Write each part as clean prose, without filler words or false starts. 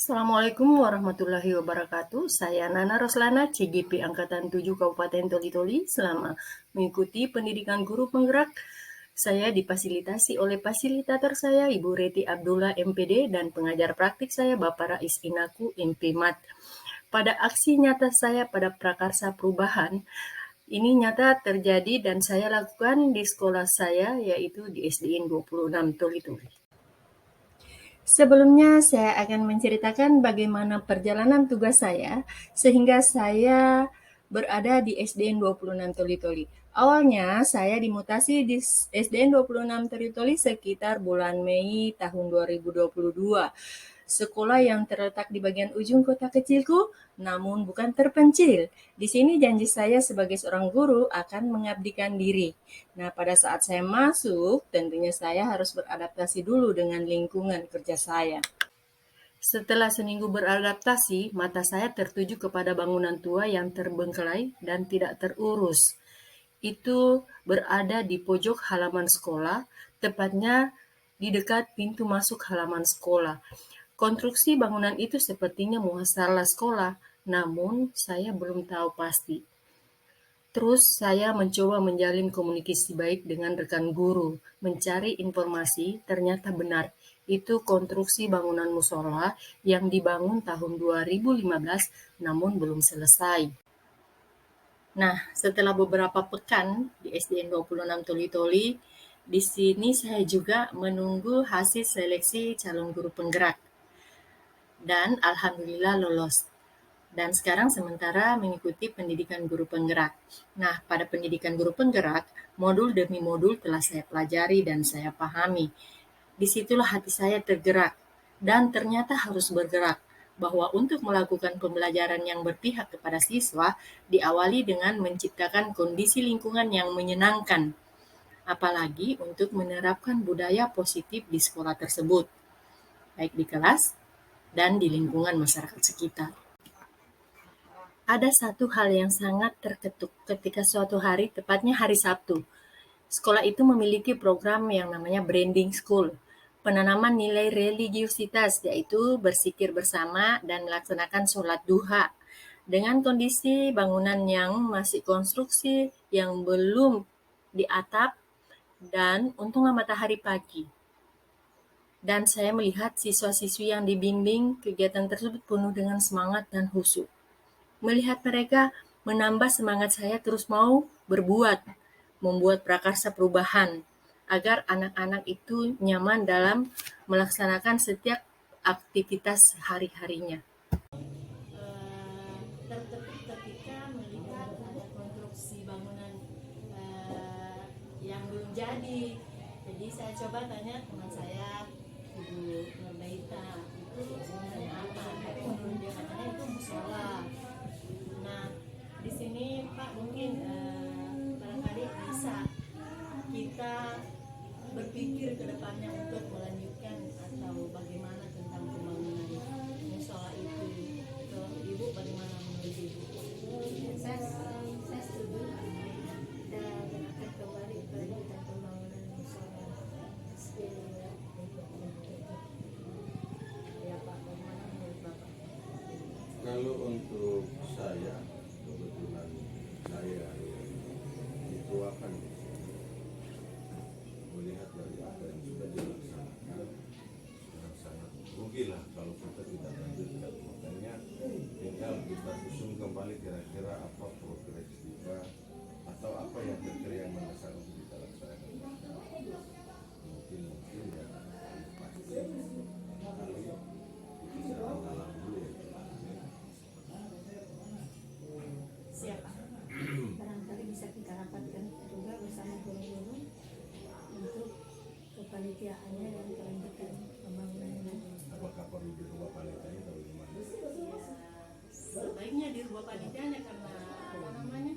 Assalamualaikum warahmatullahi wabarakatuh. Saya Nana Roslana, CGP Angkatan 7 Kabupaten Toli-Toli. Selama mengikuti pendidikan guru penggerak, saya difasilitasi oleh fasilitator saya, Ibu Reti Abdullah MPD, dan pengajar praktik saya, Bapak Rais Inaku MP.Mat. Pada aksi nyata saya pada Prakarsa Perubahan, ini nyata terjadi dan saya lakukan di sekolah saya, yaitu di SDN 26 Toli-Toli. Sebelumnya saya akan menceritakan bagaimana perjalanan tugas saya sehingga saya berada di SDN 26 Toli-Toli. Awalnya saya dimutasi di SDN 26 Toli-Toli sekitar bulan Mei tahun 2022. Sekolah yang terletak di bagian ujung kota kecilku, namun bukan terpencil. Di sini janji saya sebagai seorang guru akan mengabdikan diri. Nah, pada saat saya masuk, tentunya saya harus beradaptasi dulu dengan lingkungan kerja saya. Setelah seminggu beradaptasi, mata saya tertuju kepada bangunan tua yang terbengkelai dan tidak terurus. Itu berada di pojok halaman sekolah, tepatnya di dekat pintu masuk halaman sekolah. Konstruksi bangunan itu sepertinya muasala sekolah, namun saya belum tahu pasti. Terus saya mencoba menjalin komunikasi baik dengan rekan guru, mencari informasi, ternyata benar. Itu konstruksi bangunan musola yang dibangun tahun 2015 namun belum selesai. Nah, setelah beberapa pekan di SDN 26 Toli-Toli, di sini saya juga menunggu hasil seleksi calon guru penggerak. Dan alhamdulillah lolos. Dan sekarang sementara mengikuti pendidikan guru penggerak. Nah, pada pendidikan guru penggerak, modul demi modul telah saya pelajari dan saya pahami. Disitulah hati saya tergerak, dan ternyata harus bergerak, bahwa untuk melakukan pembelajaran yang berpihak kepada siswa, diawali dengan menciptakan kondisi lingkungan yang menyenangkan, apalagi untuk menerapkan budaya positif di sekolah tersebut, baik di kelas dan di lingkungan masyarakat sekitar. Ada satu hal yang sangat terketuk ketika suatu hari, tepatnya hari Sabtu. Sekolah itu memiliki program yang namanya Branding School, penanaman nilai religiusitas, yaitu bersikir bersama dan melaksanakan sholat duha. Dengan kondisi bangunan yang masih konstruksi, yang belum diatap, dan untunglah matahari pagi. Dan saya melihat siswa-siswi yang dibimbing kegiatan tersebut penuh dengan semangat dan khusyuk. Melihat mereka menambah semangat saya terus mau berbuat, membuat prakarsa perubahan, agar anak-anak itu nyaman dalam melaksanakan setiap aktivitas hari-harinya. Terketuk ketika melihat ada konstruksi bangunan yang belum jadi. Jadi saya coba tanya teman saya, Ibu Nurbaita, itu sebenarnya apa? Menurut dia katanya itu musola. Nah, di sini Pak mungkin barangkali bisa kita berpikir ke depannya untuk melanjutkan atau bagaimana tentang pembangunan musola itu. Ke Ibu bagaimana menurut Ibu? Saya setuju dan akan kembali kelanjutan pembangunan musola. Ya Pak, bagaimana menurut Bapak? Kalau untuk saya, kebetulan saya dituakan melihat dari apa yang sudah dilaksanakan, sangat rugilah kalau kita tidak lanjutkan. Makanya tinggal kita susun kembali kira-kira apa progres kita atau apa yang kira-kira yang mendesak untuk kita laksanakan. Mungkin ya pasti kali bisa mengalah dulu ya. Siapa? Barangkali bisa kita rapatkan juga bersama guru-guru untuk kepanitiaannya dan kelanjutan pembangunan. Apakah perlu dirubah panitianya atau bagaimana? Sebaiknya dirubah panitianya karena apa namanya?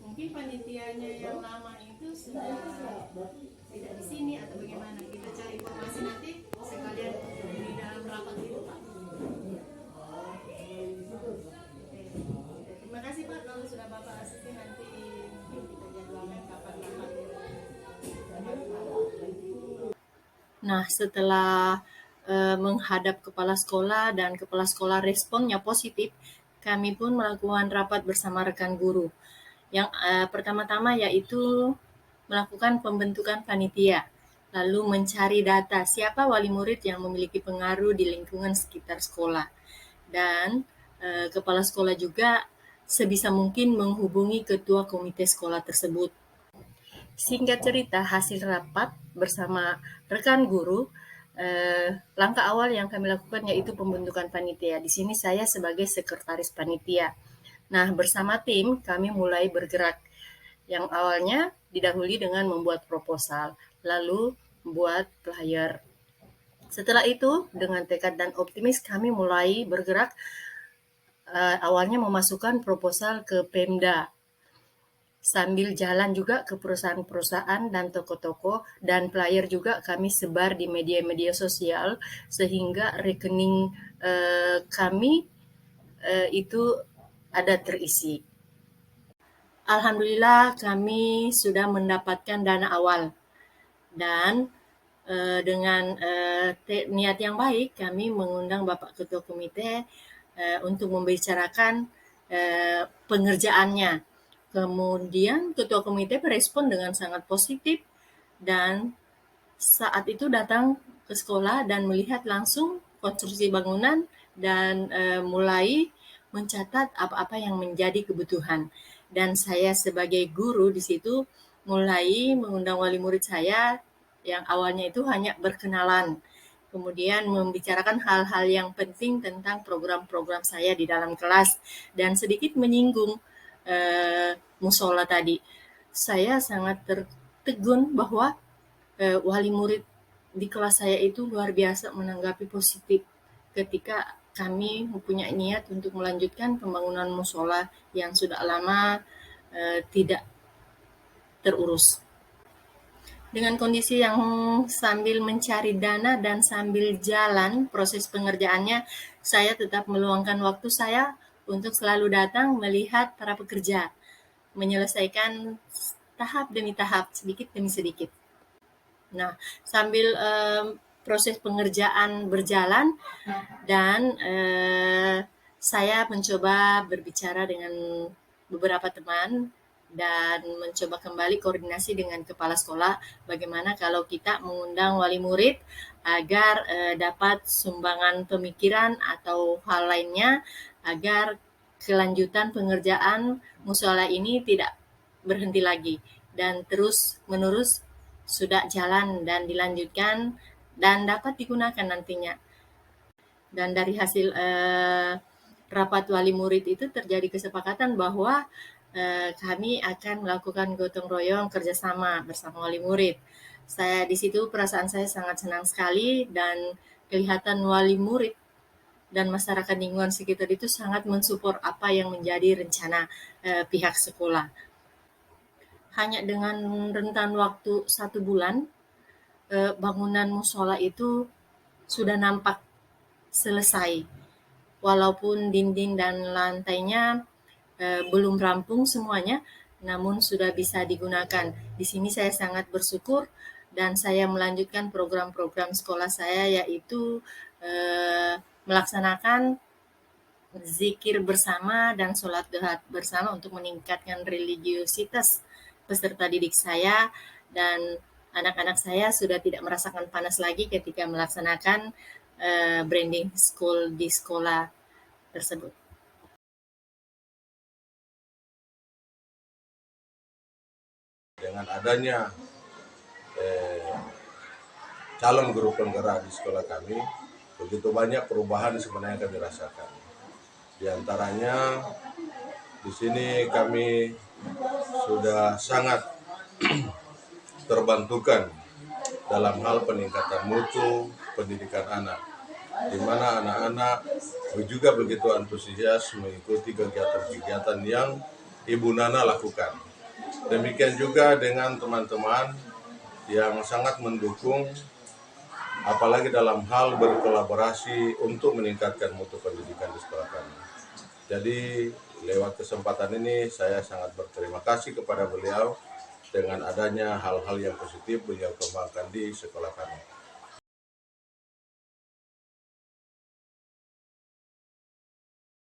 Mungkin panitianya yang lama itu sudah tidak di sini atau bagaimana? Kita cari informasi nanti sekalian di dalam rapat itu Pak. Terima kasih Pak kalau sudah Bapak asisten, nanti mungkin kita jadwalkan kapan rapat. Nah, setelah menghadap kepala sekolah dan kepala sekolah responnya positif, kami pun melakukan rapat bersama rekan guru. Yang pertama-tama yaitu melakukan pembentukan panitia, lalu mencari data siapa wali murid yang memiliki pengaruh di lingkungan sekitar sekolah. Dan kepala sekolah juga sebisa mungkin menghubungi ketua komite sekolah tersebut. Singkat cerita, hasil rapat bersama rekan guru, langkah awal yang kami lakukan yaitu pembentukan panitia. Di sini saya sebagai sekretaris panitia. Nah, bersama tim kami mulai bergerak. Yang awalnya didahului dengan membuat proposal, lalu membuat flyer. Setelah itu, dengan tekad dan optimis kami mulai bergerak. Awalnya memasukkan proposal ke Pemda, sambil jalan juga ke perusahaan-perusahaan dan toko-toko, dan flyer juga kami sebar di media-media sosial sehingga rekening kami itu ada terisi. Alhamdulillah kami sudah mendapatkan dana awal dan dengan niat yang baik kami mengundang Bapak Ketua Komite untuk membicarakan pengerjaannya. Kemudian Ketua Komite merespon dengan sangat positif dan saat itu datang ke sekolah dan melihat langsung konstruksi bangunan dan mulai mencatat apa-apa yang menjadi kebutuhan. Dan saya sebagai guru di situ mulai mengundang wali murid saya yang awalnya itu hanya berkenalan, kemudian membicarakan hal-hal yang penting tentang program-program saya di dalam kelas dan sedikit menyinggung musola tadi. Saya sangat tertegun bahwa wali murid di kelas saya itu luar biasa menanggapi positif ketika kami mempunyai niat untuk melanjutkan pembangunan musola yang sudah lama tidak terurus. Dengan kondisi yang sambil mencari dana dan sambil jalan proses pengerjaannya, saya tetap meluangkan waktu saya untuk selalu datang melihat para pekerja, menyelesaikan tahap demi tahap, sedikit demi sedikit. Nah, sambil proses pengerjaan berjalan dan saya mencoba berbicara dengan beberapa teman dan mencoba kembali koordinasi dengan kepala sekolah bagaimana kalau kita mengundang wali murid agar dapat sumbangan pemikiran atau hal lainnya agar kelanjutan pengerjaan musola ini tidak berhenti lagi dan terus menerus sudah jalan dan dilanjutkan dan dapat digunakan nantinya. Dan dari hasil rapat wali murid itu terjadi kesepakatan bahwa kami akan melakukan gotong royong kerjasama bersama wali murid. Saya di situ perasaan saya sangat senang sekali dan kelihatan wali murid dan masyarakat lingkungan sekitar itu sangat mensupport apa yang menjadi rencana pihak sekolah. Hanya dengan rentan waktu 1 bulan, bangunan musola itu sudah nampak selesai. Walaupun dinding dan lantainya belum rampung semuanya, namun sudah bisa digunakan. Di sini saya sangat bersyukur dan saya melanjutkan program-program sekolah saya yaitu melaksanakan zikir bersama dan sholat duha bersama untuk meningkatkan religiositas peserta didik saya dan anak-anak saya sudah tidak merasakan panas lagi ketika melaksanakan branding school di sekolah tersebut. Dengan adanya calon guru penggerak di sekolah kami, begitu banyak perubahan sebenarnya kami rasakan. Di antaranya di sini kami sudah sangat terbantukan dalam hal peningkatan mutu pendidikan anak, di mana anak-anak juga begitu antusias mengikuti kegiatan-kegiatan yang Ibu Nana lakukan. Demikian juga dengan teman-teman yang sangat mendukung, apalagi dalam hal berkolaborasi untuk meningkatkan mutu pendidikan di sekolah kami. Jadi lewat kesempatan ini saya sangat berterima kasih kepada beliau dengan adanya hal-hal yang positif beliau kembangkan di sekolah kami.